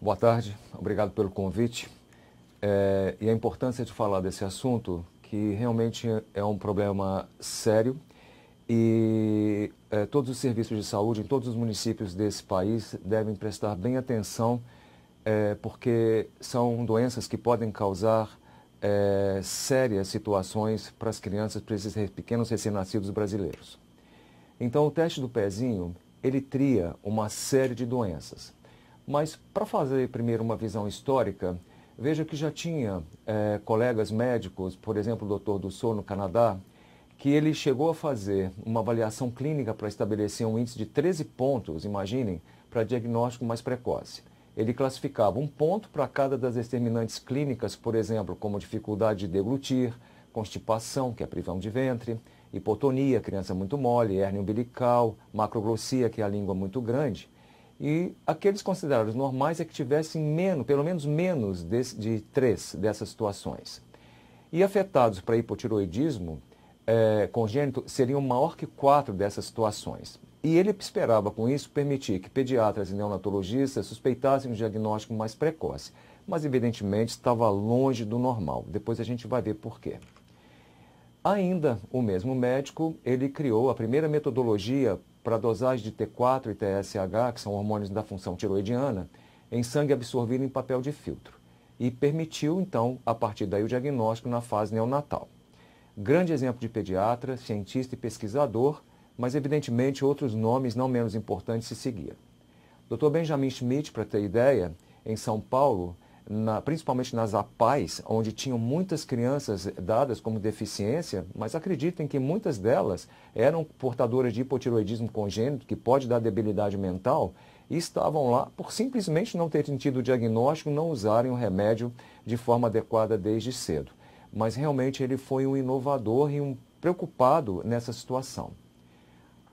Boa tarde, obrigado pelo convite. E a importância de falar desse assunto, que realmente é um problema sério e todos os serviços de saúde em todos os municípios desse país devem prestar bem atenção, porque são doenças que podem causar sérias situações para as crianças, para esses pequenos recém-nascidos brasileiros. Então, o teste do pezinho, ele tria uma série de doenças. Mas, para fazer primeiro uma visão histórica, veja que já tinha colegas médicos, por exemplo, o Dr. Dussault, no Canadá, que ele chegou a fazer uma avaliação clínica para estabelecer um índice de 13 pontos, imaginem, para diagnóstico mais precoce. Ele classificava um ponto para cada das determinantes clínicas, por exemplo, como dificuldade de deglutir, constipação, que é prisão de ventre, hipotonia, criança muito mole, hérnia umbilical, macroglossia, que é a língua muito grande. E aqueles considerados normais é que tivessem pelo menos menos de 3 dessas situações. E afetados para hipotiroidismo congênito seriam maior que 4 dessas situações. E ele esperava com isso permitir que pediatras e neonatologistas suspeitassem um diagnóstico mais precoce. Mas evidentemente estava longe do normal. Depois a gente vai ver por quê. Ainda o mesmo médico, ele criou a primeira metodologia para dosagem de T4 e TSH, que são hormônios da função tiroidiana, em sangue absorvido em papel de filtro. E permitiu, então, a partir daí, o diagnóstico na fase neonatal. Grande exemplo de pediatra, cientista e pesquisador, mas, evidentemente, outros nomes não menos importantes se seguiram. Dr. Benjamin Schmidt, para ter ideia, em São Paulo, principalmente nas APAES, onde tinham muitas crianças dadas como deficiência, mas acreditem que muitas delas eram portadoras de hipotiroidismo congênito, que pode dar debilidade mental, e estavam lá por simplesmente não terem tido o diagnóstico, não usarem o remédio de forma adequada desde cedo. Mas realmente ele foi um inovador e um preocupado nessa situação.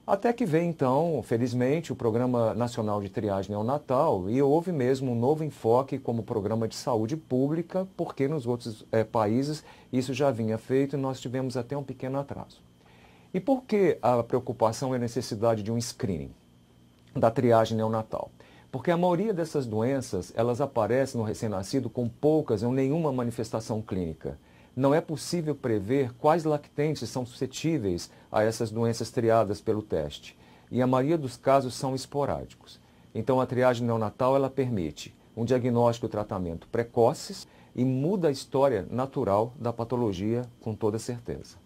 Até que veio, então, felizmente, o Programa Nacional de Triagem Neonatal e houve mesmo um novo enfoque como programa de saúde pública, porque nos outros países isso já vinha feito e nós tivemos até um pequeno atraso. E por que a preocupação e a necessidade de um screening da triagem neonatal? Porque a maioria dessas doenças, elas aparecem no recém-nascido com poucas ou nenhuma manifestação clínica. Não é possível prever quais lactentes são suscetíveis a essas doenças triadas pelo teste. E a maioria dos casos são esporádicos. Então, a triagem neonatal ela permite um diagnóstico e tratamento precoces e muda a história natural da patologia com toda certeza.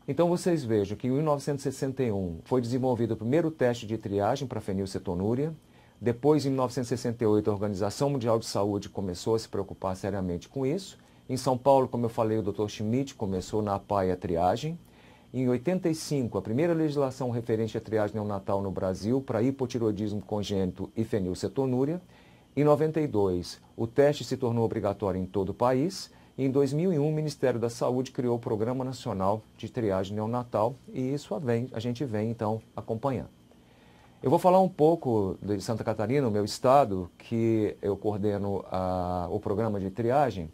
Então, vocês vejam que em 1961 foi desenvolvido o primeiro teste de triagem para fenilcetonúria. Depois, em 1968, a Organização Mundial de Saúde começou a se preocupar seriamente com isso. Em São Paulo, como eu falei, o Dr. Schmidt começou na APAE a triagem. Em 85, a primeira legislação referente à triagem neonatal no Brasil para hipotiroidismo congênito e fenilcetonúria. Em 92, o teste se tornou obrigatório em todo o país. E em 2001, o Ministério da Saúde criou o Programa Nacional de Triagem Neonatal e isso a gente vem, então, acompanhando. Eu vou falar um pouco de Santa Catarina, o meu estado, que eu coordeno o programa de triagem.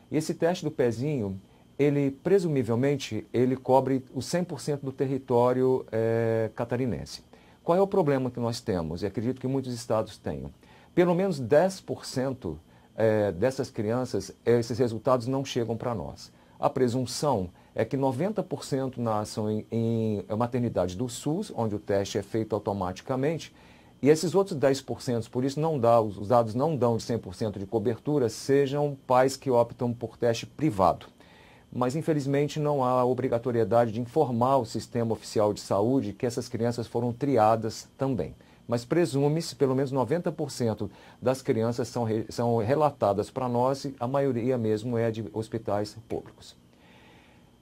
E esse teste do pezinho, ele presumivelmente, ele cobre o 100% do território catarinense. Qual é o problema que nós temos? E acredito que muitos estados tenham. Pelo menos 10% dessas crianças, esses resultados não chegam para nós. A presunção é que 90% nasçam em maternidade do SUS, onde o teste é feito automaticamente, e esses outros 10%, por isso os dados não dão de 100% de cobertura, sejam pais que optam por teste privado. Mas, infelizmente, não há obrigatoriedade de informar o sistema oficial de saúde que essas crianças foram triadas também. Mas presume-se, pelo menos 90% das crianças são relatadas para nós, e a maioria mesmo é de hospitais públicos.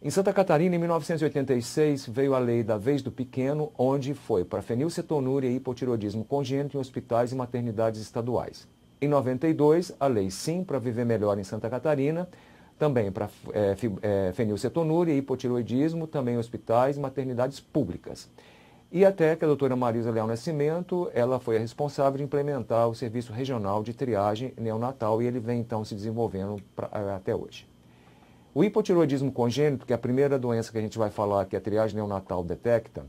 Em Santa Catarina, em 1986, veio a lei da vez do pequeno, onde foi para fenilcetonúria e hipotiroidismo congênito em hospitais e maternidades estaduais. Em 92, a lei Sim para Viver Melhor em Santa Catarina, também para fenilcetonúria e hipotiroidismo, também em hospitais e maternidades públicas. E até que a doutora Marisa Leal Nascimento, ela foi a responsável de implementar o Serviço Regional de Triagem Neonatal e ele vem então se desenvolvendo até hoje. O hipotiroidismo congênito, que é a primeira doença que a gente vai falar que a triagem neonatal detecta,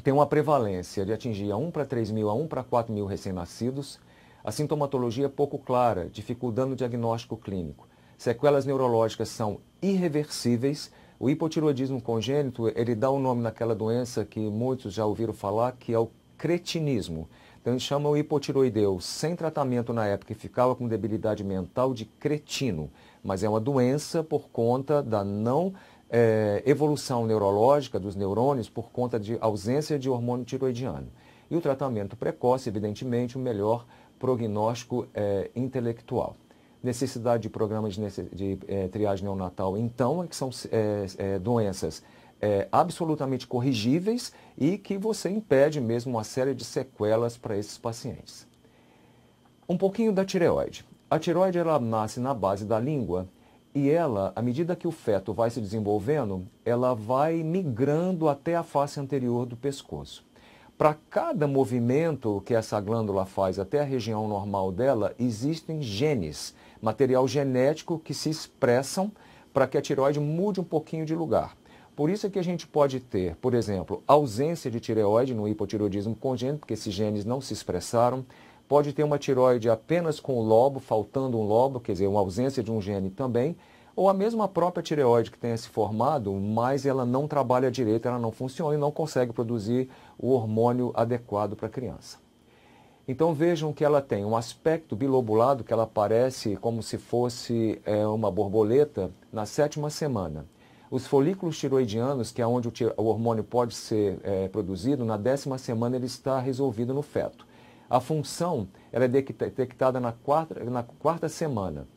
tem uma prevalência de atingir a 1 para 3 mil, a 1 para 4 mil recém-nascidos. A sintomatologia é pouco clara, dificultando o diagnóstico clínico. Sequelas neurológicas são irreversíveis. O hipotireoidismo congênito, ele dá o nome naquela doença que muitos já ouviram falar, que é o cretinismo. Então, eles chamam o hipotireoideu, sem tratamento na época, e ficava com debilidade mental, de cretino. Mas é uma doença por conta da não evolução neurológica dos neurônios, por conta de ausência de hormônio tiroidiano. E o tratamento precoce, evidentemente, o melhor prognóstico intelectual. Necessidade de programas de triagem neonatal, então, que são doenças absolutamente corrigíveis e que você impede mesmo uma série de sequelas para esses pacientes. Um pouquinho da tireoide. A tireoide, ela nasce na base da língua e ela, à medida que o feto vai se desenvolvendo, ela vai migrando até a face anterior do pescoço. Para cada movimento que essa glândula faz até a região normal dela, existem genes, material genético que se expressam para que a tireoide mude um pouquinho de lugar. Por isso é que a gente pode ter, por exemplo, ausência de tireoide no hipotireoidismo congênito, porque esses genes não se expressaram. Pode ter uma tireoide apenas com o lobo, faltando um lobo, quer dizer, uma ausência de um gene também. Ou a mesma própria tireoide que tenha se formado, mas ela não trabalha direito, ela não funciona e não consegue produzir o hormônio adequado para a criança. Então vejam que ela tem um aspecto bilobulado, que ela parece como se fosse uma borboleta na 7ª semana. Os folículos tiroidianos, que é onde o hormônio pode ser produzido, na 10ª semana ele está resolvido no feto. A função ela é detectada na quarta semana.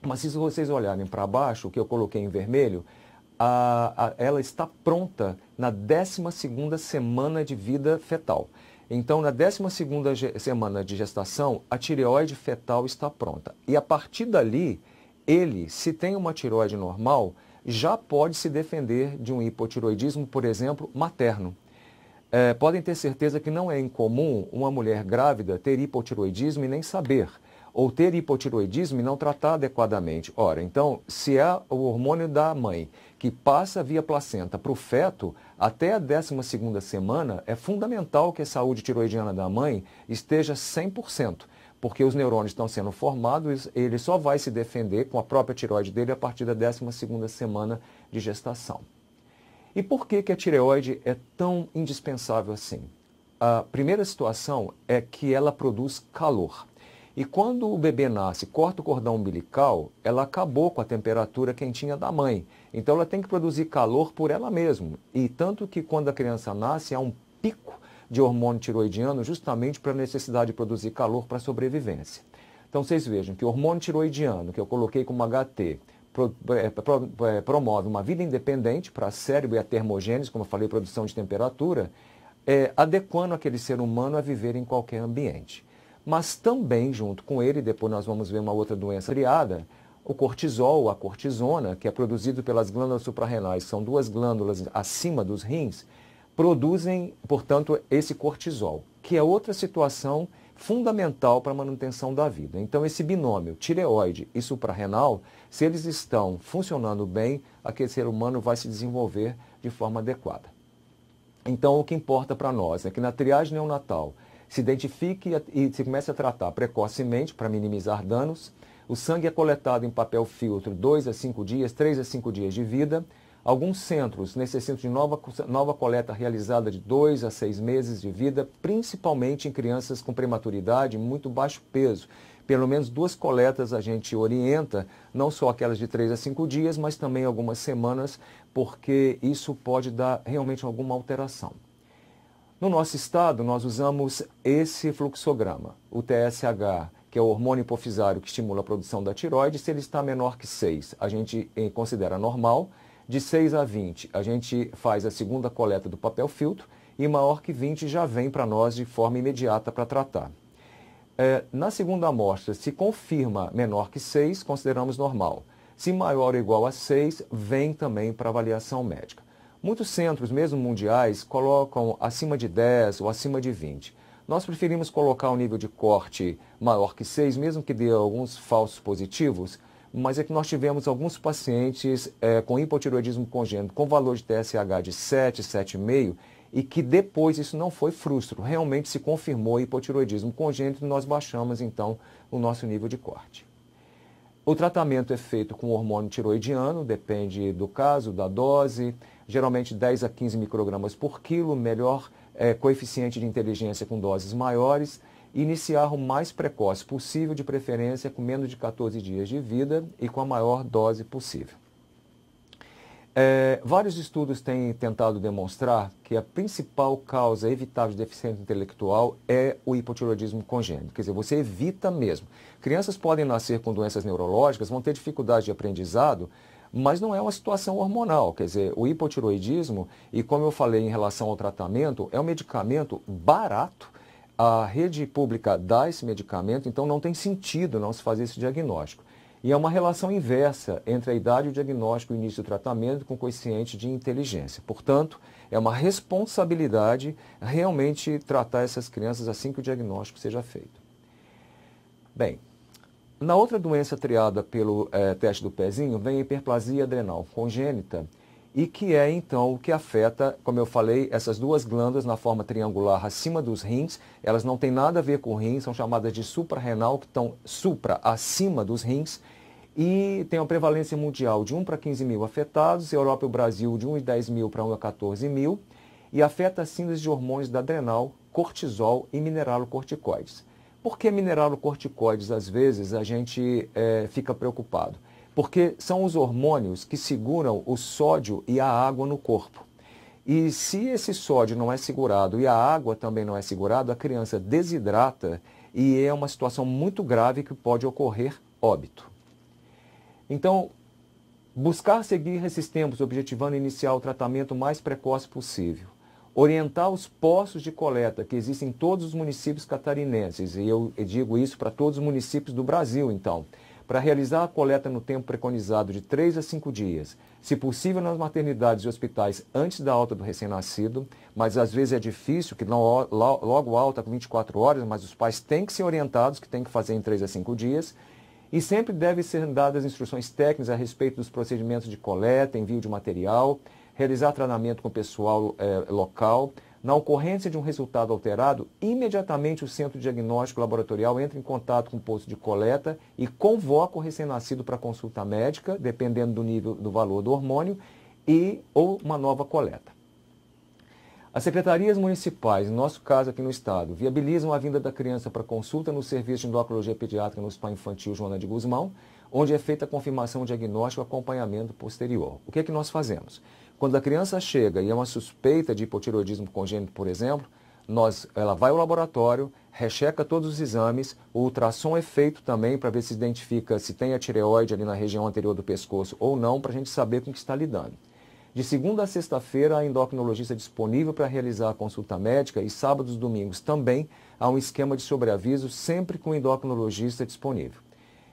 Mas se vocês olharem para baixo, o que eu coloquei em vermelho, ela está pronta na 12ª semana de vida fetal. Então, na 12ª semana de gestação, a tireoide fetal está pronta. E a partir dali, ele, se tem uma tireoide normal, já pode se defender de um hipotireoidismo, por exemplo, materno. Podem ter certeza que não é incomum uma mulher grávida ter hipotireoidismo e nem saber, ou ter hipotireoidismo e não tratar adequadamente. Ora, então, se é o hormônio da mãe que passa via placenta para o feto, até a 12ª semana, é fundamental que a saúde tiroidiana da mãe esteja 100%, porque os neurônios estão sendo formados, ele só vai se defender com a própria tireoide dele a partir da 12ª semana de gestação. E por que a tireoide é tão indispensável assim? A primeira situação é que ela produz calor. E quando o bebê nasce, corta o cordão umbilical, ela acabou com a temperatura quentinha da mãe. Então ela tem que produzir calor por ela mesma. E tanto que quando a criança nasce, há um pico de hormônio tiroidiano justamente para a necessidade de produzir calor para a sobrevivência. Então vocês vejam que o hormônio tiroidiano, que eu coloquei como HT, promove uma vida independente para cérebro e a termogênese, como eu falei, produção de temperatura, adequando aquele ser humano a viver em qualquer ambiente. Mas também, junto com ele, depois nós vamos ver uma outra doença criada, o cortisol, a cortisona, que é produzido pelas glândulas suprarrenais, são duas glândulas acima dos rins, produzem, portanto, esse cortisol, que é outra situação fundamental para a manutenção da vida. Então, esse binômio tireoide e suprarrenal, se eles estão funcionando bem, aquele ser humano vai se desenvolver de forma adequada. Então, o que importa para nós é que na triagem neonatal se identifique e se comece a tratar precocemente para minimizar danos. O sangue é coletado em papel filtro 2 a 5 dias, 3 a 5 dias de vida. Alguns centros necessitam de nova coleta realizada de 2 a 6 meses de vida, principalmente em crianças com prematuridade e muito baixo peso. Pelo menos 2 coletas a gente orienta, não só aquelas de 3 a 5 dias, mas também algumas semanas, porque isso pode dar realmente alguma alteração. No nosso estado, nós usamos esse fluxograma, o TSH, que é o hormônio hipofisário que estimula a produção da tireoide. Se ele está menor que 6, a gente considera normal. De 6 a 20, a gente faz a segunda coleta do papel filtro e maior que 20 já vem para nós de forma imediata para tratar. Na segunda amostra, se confirma menor que 6, consideramos normal. Se maior ou igual a 6, vem também para avaliação médica. Muitos centros, mesmo mundiais, colocam acima de 10 ou acima de 20. Nós preferimos colocar um nível de corte maior que 6, mesmo que dê alguns falsos positivos, mas é que nós tivemos alguns pacientes com hipotireoidismo congênito com valor de TSH de 7, 7,5, e que depois isso não foi frustro, realmente se confirmou hipotireoidismo congênito e nós baixamos então o nosso nível de corte. O tratamento é feito com hormônio tiroidiano, depende do caso, da dose, geralmente 10 a 15 microgramas por quilo, melhor coeficiente de inteligência com doses maiores, iniciar o mais precoce possível, de preferência com menos de 14 dias de vida e com a maior dose possível. Vários estudos têm tentado demonstrar que a principal causa evitável de deficiência intelectual é o hipotireoidismo congênito. Quer dizer, você evita mesmo. Crianças podem nascer com doenças neurológicas, vão ter dificuldade de aprendizado, mas não é uma situação hormonal. Quer dizer, o hipotireoidismo, e como eu falei em relação ao tratamento, é um medicamento barato. A rede pública dá esse medicamento, então não tem sentido não se fazer esse diagnóstico. E é uma relação inversa entre a idade, o diagnóstico e o início do tratamento com o coeficiente de inteligência. Portanto, é uma responsabilidade realmente tratar essas crianças assim que o diagnóstico seja feito. Bem, na outra doença triada pelo teste do pezinho, vem a hiperplasia adrenal congênita, e que é então o que afeta, como eu falei, essas duas glândulas na forma triangular acima dos rins. Elas não têm nada a ver com rins, são chamadas de suprarrenal, que estão acima dos rins, e tem uma prevalência mundial de 1 para 15 mil afetados, Europa e o Brasil de 1 e 10 mil para 1 a 14 mil, e afeta a síntese de hormônios da adrenal, cortisol e mineralocorticoides. Por que mineralocorticoides, às vezes, a gente fica preocupado? Porque são os hormônios que seguram o sódio e a água no corpo. E se esse sódio não é segurado e a água também não é segurada, a criança desidrata e é uma situação muito grave que pode ocorrer óbito. Então, buscar seguir esses tempos, objetivando iniciar o tratamento o mais precoce possível. Orientar os postos de coleta que existem em todos os municípios catarinenses, e eu digo isso para todos os municípios do Brasil, então, para realizar a coleta no tempo preconizado de 3 a 5 dias, se possível nas maternidades e hospitais antes da alta do recém-nascido, mas às vezes é difícil, que não logo alta com 24 horas, mas os pais têm que ser orientados, que têm que fazer em 3 a 5 dias, e sempre devem ser dadas instruções técnicas a respeito dos procedimentos de coleta, envio de material, realizar treinamento com o pessoal local. Na ocorrência de um resultado alterado, imediatamente o centro diagnóstico laboratorial entra em contato com o posto de coleta e convoca o recém-nascido para consulta médica, dependendo do nível do valor do hormônio, ou uma nova coleta. As secretarias municipais, no nosso caso aqui no estado, viabilizam a vinda da criança para consulta no Serviço de Endocrinologia Pediátrica no Hospital Infantil Joana de Guzmão, onde é feita a confirmação diagnóstica e acompanhamento posterior. O que é que nós fazemos? Quando a criança chega e é uma suspeita de hipotireoidismo congênito, por exemplo, ela vai ao laboratório, recheca todos os exames, o ultrassom é feito também para ver se identifica se tem a tireoide ali na região anterior do pescoço ou não, para a gente saber com o que está lidando. De segunda a sexta-feira, a endocrinologista é disponível para realizar a consulta médica e sábados e domingos também há um esquema de sobreaviso, sempre com o endocrinologista disponível.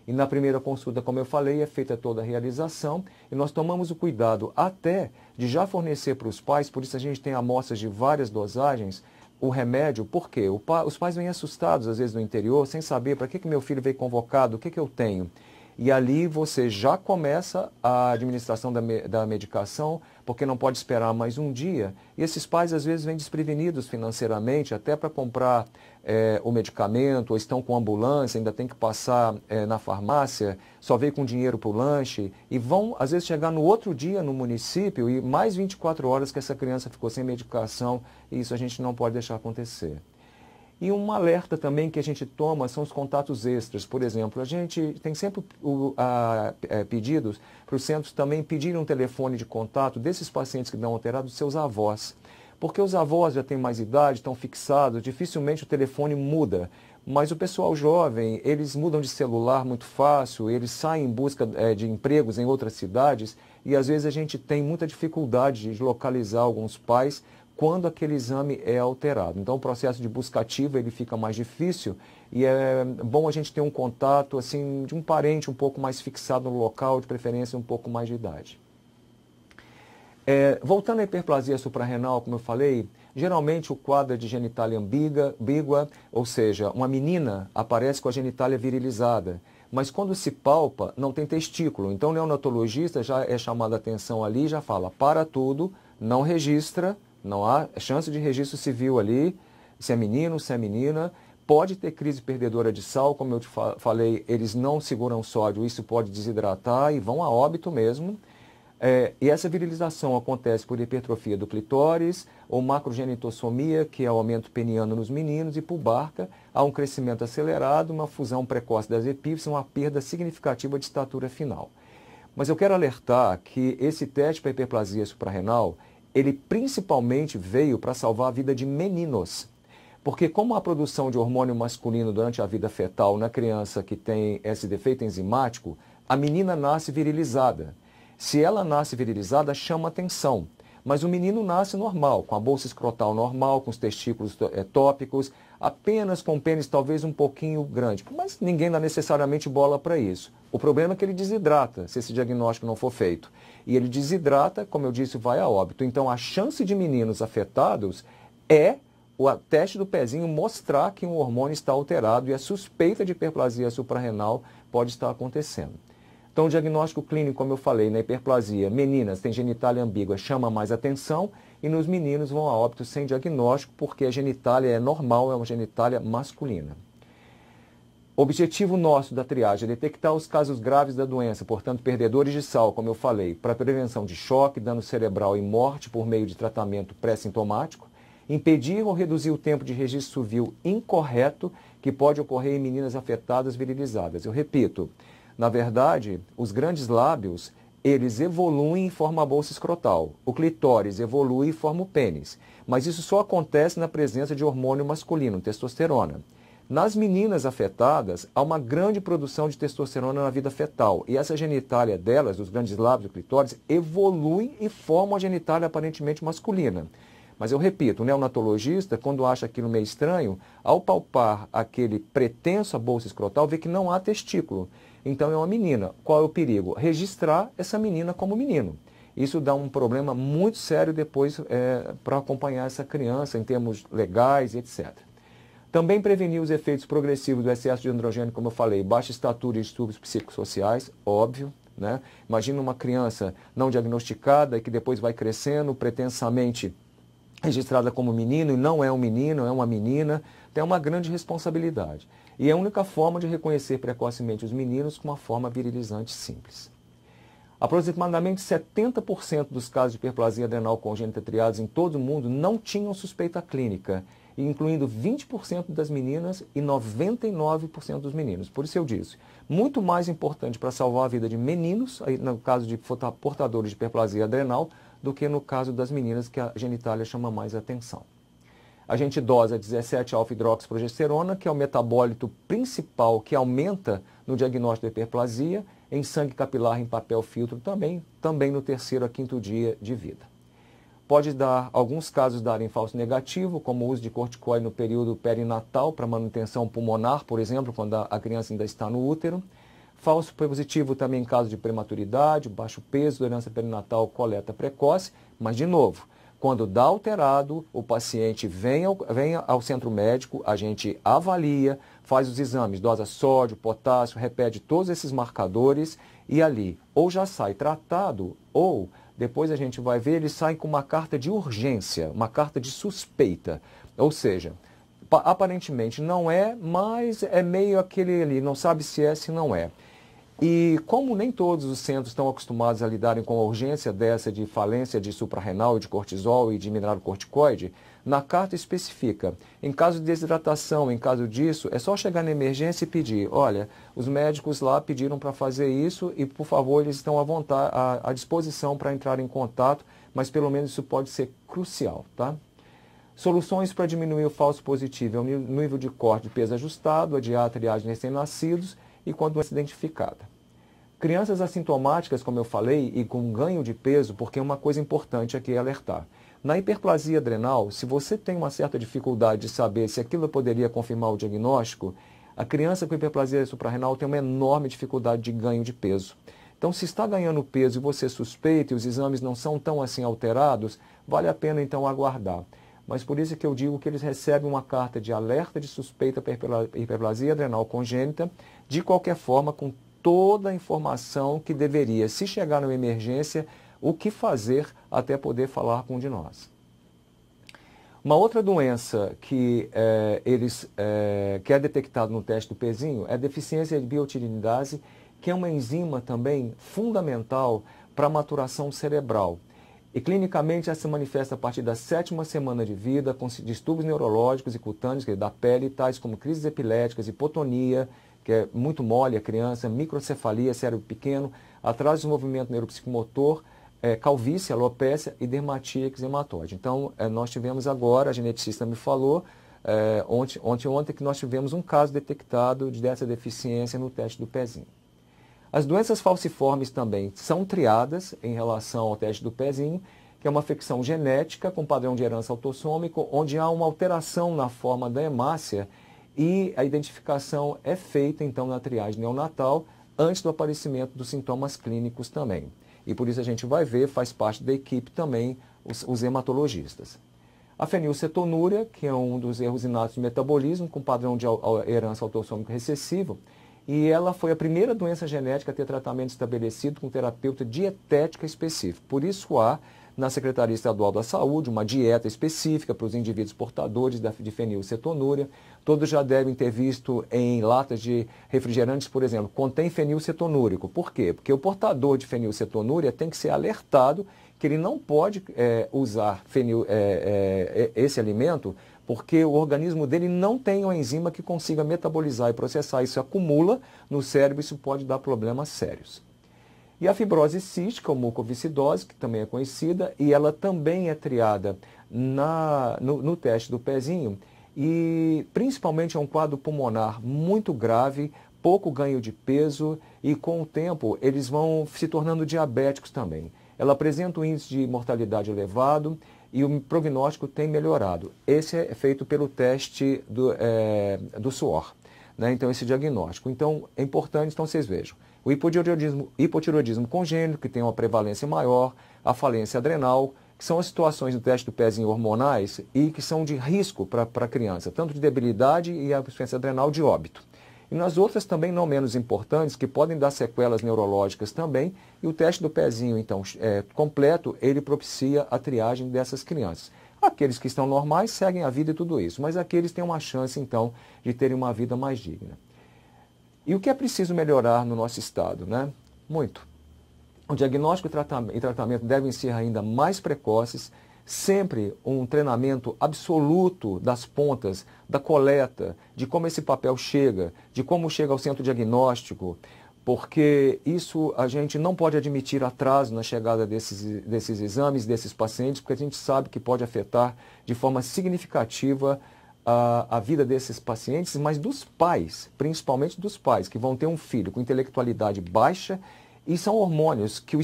E na primeira consulta, como eu falei, é feita toda a realização e nós tomamos o cuidado até de já fornecer para os pais, por isso a gente tem amostras de várias dosagens, o remédio, por quê? Os pais vêm assustados, às vezes, no interior, sem saber para que meu filho veio convocado, o que eu tenho. E ali você já começa a administração da medicação, porque não pode esperar mais um dia. E esses pais, às vezes, vêm desprevenidos financeiramente, até para comprar o medicamento, ou estão com ambulância, ainda tem que passar na farmácia, só veio com dinheiro para o lanche, e vão, às vezes, chegar no outro dia no município e mais 24 horas que essa criança ficou sem medicação, e isso a gente não pode deixar acontecer. E um alerta também que a gente toma são os contatos extras. Por exemplo, a gente tem sempre pedidos para os centros também pedirem um telefone de contato desses pacientes que dão alterado dos seus avós. Porque os avós já têm mais idade, estão fixados, dificilmente o telefone muda. Mas o pessoal jovem, eles mudam de celular muito fácil, eles saem em busca de empregos em outras cidades e às vezes a gente tem muita dificuldade de localizar alguns pais quando aquele exame é alterado. Então o processo de busca ativa ele fica mais difícil e é bom a gente ter um contato assim, de um parente um pouco mais fixado no local, de preferência um pouco mais de idade. Voltando à hiperplasia suprarrenal, como eu falei, geralmente o quadro é de genitália ambígua, ou seja, uma menina aparece com a genitália virilizada, mas quando se palpa não tem testículo. Então o neonatologista já é chamado a atenção ali e já fala, para tudo, não registra, Não há chance de registro civil ali, se é menino, se é menina. Pode ter crise perdedora de sal, como eu te falei, eles não seguram sódio, isso pode desidratar e vão a óbito mesmo. E essa virilização acontece por hipertrofia do clitóris, ou macrogenitossomia, que é o aumento peniano nos meninos, e por barca, há um crescimento acelerado, uma fusão precoce das epífises, uma perda significativa de estatura final. Mas eu quero alertar que esse teste para hiperplasia suprarrenal, ele principalmente veio para salvar a vida de meninos. Porque como a produção de hormônio masculino durante a vida fetal na criança que tem esse defeito enzimático, a menina nasce virilizada. Se ela nasce virilizada, chama atenção. Mas o menino nasce normal, com a bolsa escrotal normal, com os testículos tópicos, apenas com o pênis talvez um pouquinho grande. Mas ninguém dá necessariamente bola para isso. O problema é que ele desidrata, se esse diagnóstico não for feito. E ele desidrata, como eu disse, vai a óbito. Então a chance de meninos afetados é o teste do pezinho mostrar que um hormônio está alterado e a suspeita de hiperplasia suprarrenal pode estar acontecendo. Então, o diagnóstico clínico, como eu falei, na hiperplasia, meninas têm genitália ambígua, chama mais atenção, e nos meninos vão a óbito sem diagnóstico, porque a genitália é normal, é uma genitália masculina. O objetivo nosso da triagem é detectar os casos graves da doença, portanto, perdedores de sal, como eu falei, para prevenção de choque, dano cerebral e morte por meio de tratamento pré-sintomático, impedir ou reduzir o tempo de registro civil incorreto que pode ocorrer em meninas afetadas virilizadas. Eu repito, na verdade, os grandes lábios, eles evoluem e formam a bolsa escrotal. O clitóris evolui e forma o pênis. Mas isso só acontece na presença de hormônio masculino, testosterona. Nas meninas afetadas, há uma grande produção de testosterona na vida fetal. E essa genitália delas, os grandes lábios do clitóris, evoluem e formam a genitália aparentemente masculina. Mas eu repito, o neonatologista, quando acha aquilo meio estranho, ao palpar aquele pretenso a bolsa escrotal, vê que não há testículo. Então é uma menina. Qual é o perigo? Registrar essa menina como menino. Isso dá um problema muito sério depois para acompanhar essa criança em termos legais, etc. Também prevenir os efeitos progressivos do excesso de androgênio, como eu falei, baixa estatura e distúrbios psicossociais, óbvio. Né? Imagina uma criança não diagnosticada e que depois vai crescendo pretensamente registrada como menino e não é um menino, é uma menina, tem uma grande responsabilidade. E é a única forma de reconhecer precocemente os meninos com uma forma virilizante simples. Aproximadamente 70% dos casos de hiperplasia adrenal congênita triados em todo o mundo não tinham suspeita clínica, incluindo 20% das meninas e 99% dos meninos. Por isso eu disse, muito mais importante para salvar a vida de meninos, aí no caso de portadores de hiperplasia adrenal, do que no caso das meninas, que a genitália chama mais atenção. A gente dosa 17-alfa-hidroxiprogesterona, que é o metabólito principal que aumenta no diagnóstico da hiperplasia, em sangue capilar em papel filtro também no terceiro a quinto dia de vida. Pode dar, alguns casos darem falso negativo, como o uso de corticoide no período perinatal para manutenção pulmonar, por exemplo, quando a criança ainda está no útero. Falso positivo também em caso de prematuridade, baixo peso, doença perinatal, coleta precoce. Mas, de novo, quando dá alterado, o paciente vem ao centro médico, a gente avalia, faz os exames, dosa sódio, potássio, repete todos esses marcadores e ali ou já sai tratado ou depois a gente vai ver, eles saem com uma carta de urgência, uma carta de suspeita. Ou seja, aparentemente não é, mas é meio aquele ali, não sabe se é, se não é. E como nem todos os centros estão acostumados a lidarem com a urgência dessa de falência de suprarrenal, de cortisol e de mineralocorticoide, na carta especifica, em caso de desidratação, em caso disso, é só chegar na emergência e pedir, olha, os médicos lá pediram para fazer isso e, por favor, eles estão à vontade, à disposição para entrar em contato, mas pelo menos isso pode ser crucial, tá? Soluções para diminuir o falso positivo é o nível de corte de peso ajustado, adiar a triagem recém-nascidos e com a doença identificada. Crianças assintomáticas, como eu falei, e com ganho de peso, porque uma coisa importante aqui é alertar. Na hiperplasia adrenal, se você tem uma certa dificuldade de saber se aquilo poderia confirmar o diagnóstico, a criança com hiperplasia suprarrenal tem uma enorme dificuldade de ganho de peso. Então, se está ganhando peso e você suspeita e os exames não são tão assim alterados, vale a pena então aguardar. Mas por isso que eu digo que eles recebem uma carta de alerta de suspeita para hiperplasia adrenal congênita, de qualquer forma, com toda a informação que deveria, se chegar numa emergência, o que fazer até poder falar com um de nós. Uma outra doença que que é detectada no teste do pezinho é a deficiência de biotirinidase, que é uma enzima também fundamental para a maturação cerebral. E clinicamente ela se manifesta a partir da 7ª semana de vida, com distúrbios neurológicos e cutâneos da pele, tais como crises epiléticas, hipotonia, que é muito mole a criança, microcefalia, cérebro pequeno, atraso de desenvolvimento neuropsicomotor, calvície, alopécia e dermatite eczematóide. Então, nós tivemos agora, a geneticista me falou, ontem que nós tivemos um caso detectado dessa deficiência no teste do pezinho. As doenças falciformes também são triadas em relação ao teste do pezinho, que é uma afecção genética com padrão de herança autossômico, onde há uma alteração na forma da hemácia e a identificação é feita, então, na triagem neonatal, antes do aparecimento dos sintomas clínicos também. E por isso a gente vai ver, faz parte da equipe também, os hematologistas. A fenilcetonúria, que é um dos erros inatos de metabolismo, com padrão de herança autossômico recessivo, e ela foi a primeira doença genética a ter tratamento estabelecido com terapeuta dietética específico. Por isso há, na Secretaria Estadual da Saúde, uma dieta específica para os indivíduos portadores de fenilcetonúria. Todos já devem ter visto em latas de refrigerantes, por exemplo, contém fenilcetonúrico. Por quê? Porque o portador de fenilcetonúria tem que ser alertado que ele não pode usar esse alimento, porque o organismo dele não tem uma enzima que consiga metabolizar e processar. Isso acumula no cérebro e isso pode dar problemas sérios. E a fibrose cística, ou mucoviscidose, que também é conhecida, e ela também é triada no teste do pezinho, e principalmente é um quadro pulmonar muito grave, pouco ganho de peso, e com o tempo eles vão se tornando diabéticos também. Ela apresenta um índice de mortalidade elevado, e o prognóstico tem melhorado. Esse é feito pelo teste do suor, né? Então, esse diagnóstico. Então, é importante, então vocês vejam, o hipotireoidismo congênito, que tem uma prevalência maior, a falência adrenal, que são as situações do teste do pezinho hormonais e que são de risco para a criança, tanto de debilidade e a insuficiência adrenal de óbito. E nas outras também não menos importantes, que podem dar sequelas neurológicas também, e o teste do pezinho, então, completo, ele propicia a triagem dessas crianças. Aqueles que estão normais seguem a vida e tudo isso, mas aqueles têm uma chance, então, de terem uma vida mais digna. E o que é preciso melhorar no nosso estado, né? Muito. O diagnóstico e tratamento devem ser ainda mais precoces, sempre um treinamento absoluto das pontas, da coleta, de como esse papel chega, de como chega ao centro diagnóstico, porque isso a gente não pode admitir atraso na chegada desses exames, desses pacientes, porque a gente sabe que pode afetar de forma significativa a vida desses pacientes, mas dos pais, principalmente dos pais, que vão ter um filho com intelectualidade baixa, e são hormônios que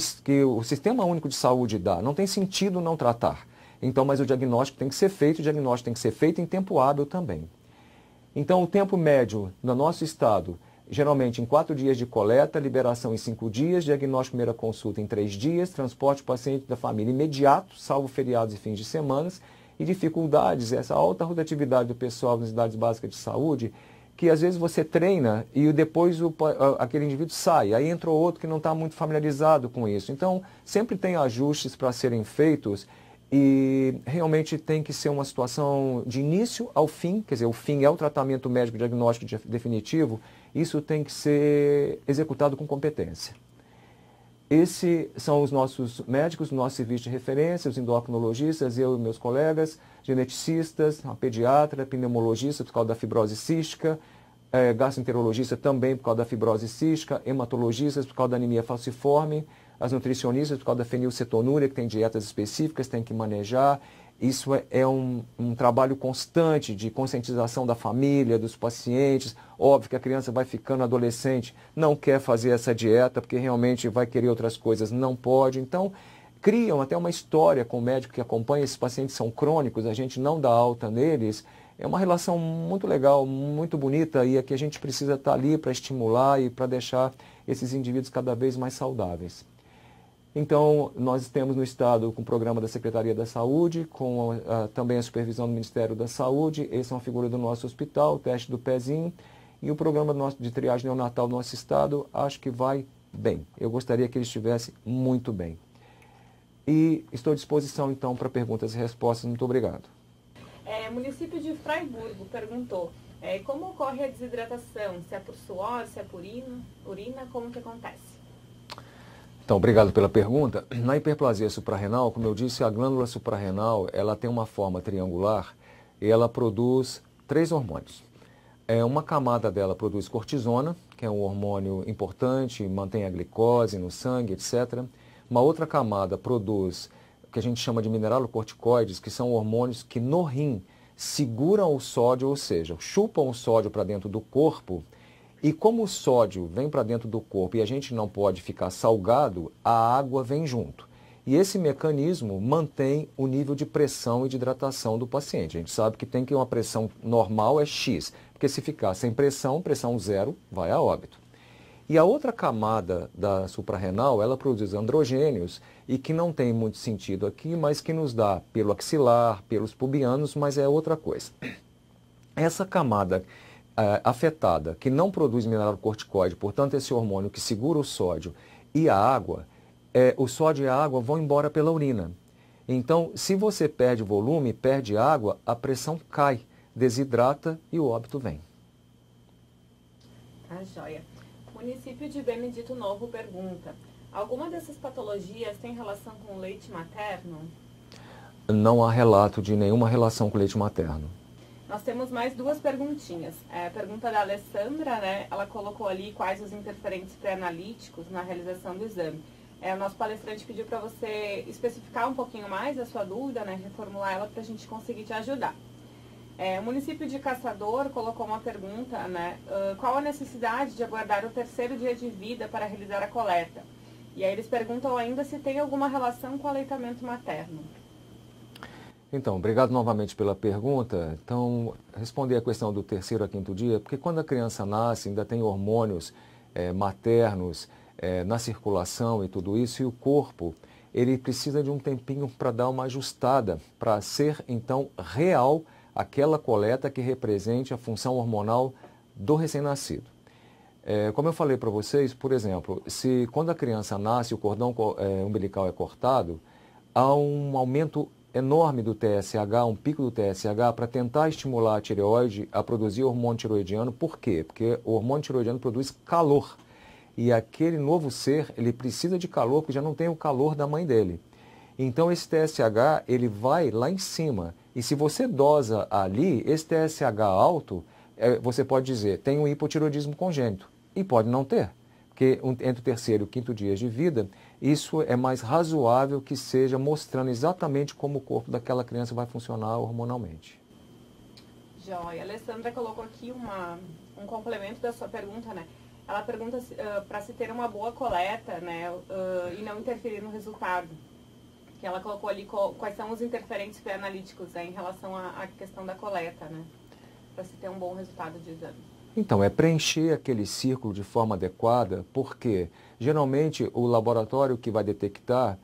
o Sistema Único de Saúde dá. Não tem sentido não tratar. Então, mas o diagnóstico tem que ser feito, o diagnóstico tem que ser feito em tempo hábil também. Então, o tempo médio no nosso estado, geralmente em 4 dias de coleta, liberação em 5 dias, diagnóstico primeira consulta em 3 dias, transporte do paciente da família imediato, salvo feriados e fins de semana, e dificuldades, essa alta rotatividade do pessoal nas unidades básicas de saúde, que às vezes você treina e depois aquele indivíduo sai, aí entra outro que não está muito familiarizado com isso. Então, sempre tem ajustes para serem feitos e realmente tem que ser uma situação de início ao fim, quer dizer, o fim é o tratamento médico diagnóstico definitivo, isso tem que ser executado com competência. Esses são os nossos médicos, nosso serviço de referência, os endocrinologistas, eu e meus colegas, geneticistas, a pediatra, pneumologista por causa da fibrose cística, gastroenterologista também por causa da fibrose cística, hematologistas por causa da anemia falciforme, as nutricionistas por causa da fenilcetonúria, que tem dietas específicas, tem que manejar. Isso é um trabalho constante de conscientização da família, dos pacientes. Óbvio que a criança vai ficando adolescente, não quer fazer essa dieta, porque realmente vai querer outras coisas, não pode. Então, criam até uma história com o médico que acompanha. Esses pacientes são crônicos, a gente não dá alta neles. É uma relação muito legal, muito bonita, e é que a gente precisa estar ali para estimular e para deixar esses indivíduos cada vez mais saudáveis. Então, nós temos no Estado com o programa da Secretaria da Saúde, com também a supervisão do Ministério da Saúde, essa é uma figura do nosso hospital, o teste do pezinho, e o programa de triagem neonatal do nosso Estado, acho que vai bem. Eu gostaria que ele estivesse muito bem. E estou à disposição, então, para perguntas e respostas. Muito obrigado. Município de Fraiburgo perguntou como ocorre a desidratação, se é por suor, se é por urina, como que acontece? Então, obrigado pela pergunta. Na hiperplasia suprarrenal, como eu disse, a glândula suprarrenal ela tem uma forma triangular e ela produz 3 hormônios. Uma camada dela produz cortisona, que é um hormônio importante, mantém a glicose no sangue, etc. Uma outra camada produz o que a gente chama de mineralocorticoides, que são hormônios que no rim seguram o sódio, ou seja, chupam o sódio para dentro do corpo. E como o sódio vem para dentro do corpo e a gente não pode ficar salgado, a água vem junto. E esse mecanismo mantém o nível de pressão e de hidratação do paciente. A gente sabe que tem que uma pressão normal é X, porque se ficar sem pressão, pressão zero, vai a óbito. E a outra camada da suprarrenal, ela produz androgênios e que não tem muito sentido aqui, mas que nos dá pelo axilar, pelos pubianos, mas é outra coisa. Essa camada afetada, que não produz mineralocorticoide, portanto esse hormônio que segura o sódio e a água, o sódio e a água vão embora pela urina. Então, se você perde volume, perde água, a pressão cai, desidrata e o óbito vem. Tá joia. O município de Benedito Novo pergunta, alguma dessas patologias tem relação com o leite materno? Não há relato de nenhuma relação com o leite materno. Nós temos mais 2 perguntinhas. A pergunta da Alessandra, né? Ela colocou ali quais os interferentes pré-analíticos na realização do exame. O nosso palestrante pediu para você especificar um pouquinho mais a sua dúvida, né? Reformular ela para a gente conseguir te ajudar. O município de Caçador colocou uma pergunta, né? Qual a necessidade de aguardar o 3º dia de vida para realizar a coleta? E aí eles perguntam ainda se tem alguma relação com o aleitamento materno. Então, obrigado novamente pela pergunta. Então, responder a questão do 3º a 5º dia, porque quando a criança nasce, ainda tem hormônios maternos na circulação e tudo isso, e o corpo, ele precisa de um tempinho para dar uma ajustada, para ser, então, real aquela coleta que represente a função hormonal do recém-nascido. Como eu falei para vocês, por exemplo, se quando a criança nasce, o cordão umbilical é cortado, há um aumento enorme do TSH, um pico do TSH, para tentar estimular a tireoide a produzir hormônio tiroidiano. Por quê? Porque o hormônio tiroidiano produz calor. E aquele novo ser, ele precisa de calor, porque já não tem o calor da mãe dele. Então esse TSH, ele vai lá em cima. E se você dosa ali, esse TSH alto, você pode dizer, tem um hipotiroidismo congênito. E pode não ter. Porque entre o 3º e o 5º dia de vida, isso é mais razoável que seja mostrando exatamente como o corpo daquela criança vai funcionar hormonalmente. Joia. A Alessandra colocou aqui um complemento da sua pergunta, né? Ela pergunta para se ter uma boa coleta, né, e não interferir no resultado. Que ela colocou ali quais são os interferentes pré-analíticos em relação à questão da coleta, né? Para se ter um bom resultado de exame. Então, é preencher aquele círculo de forma adequada, porque geralmente o laboratório que vai detectar,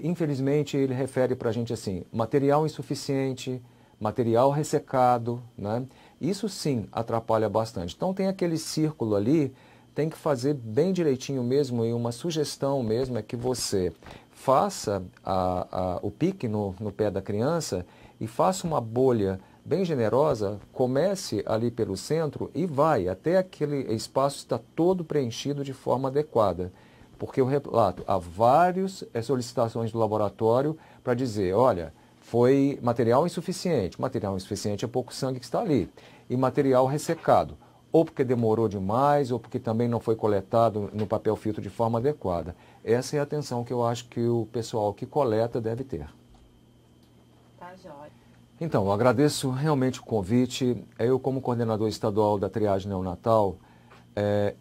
infelizmente, ele refere para a gente assim, material insuficiente, material ressecado, né? Isso sim atrapalha bastante. Então tem aquele círculo ali, tem que fazer bem direitinho mesmo, e uma sugestão mesmo é que você faça o pique no pé da criança e faça uma bolha bem generosa, comece ali pelo centro e vai até aquele espaço está todo preenchido de forma adequada. Porque eu relato, há várias solicitações do laboratório para dizer, olha, foi material insuficiente. Material insuficiente é pouco sangue que está ali. E material ressecado, ou porque demorou demais, ou porque também não foi coletado no papel filtro de forma adequada. Essa é a atenção que eu acho que o pessoal que coleta deve ter. Tá, jóia. Então, eu agradeço realmente o convite. Eu, como coordenador estadual da triagem neonatal,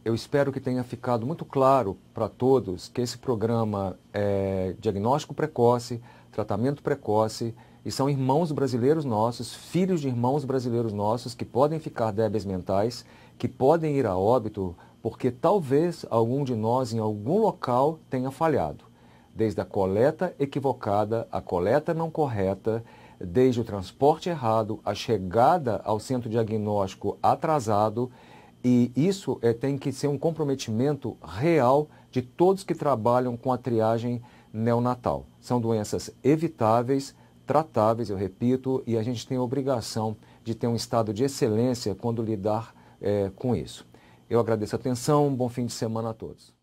eu espero que tenha ficado muito claro para todos que esse programa é diagnóstico precoce, tratamento precoce, e são irmãos brasileiros nossos, filhos de irmãos brasileiros nossos, que podem ficar débeis mentais, que podem ir a óbito, porque talvez algum de nós, em algum local, tenha falhado. Desde a coleta equivocada, a coleta não correta, desde o transporte errado, a chegada ao centro diagnóstico atrasado, e isso tem que ser um comprometimento real de todos que trabalham com a triagem neonatal. São doenças evitáveis, tratáveis, eu repito, e a gente tem a obrigação de ter um estado de excelência quando lidar com isso. Eu agradeço a atenção, um bom fim de semana a todos.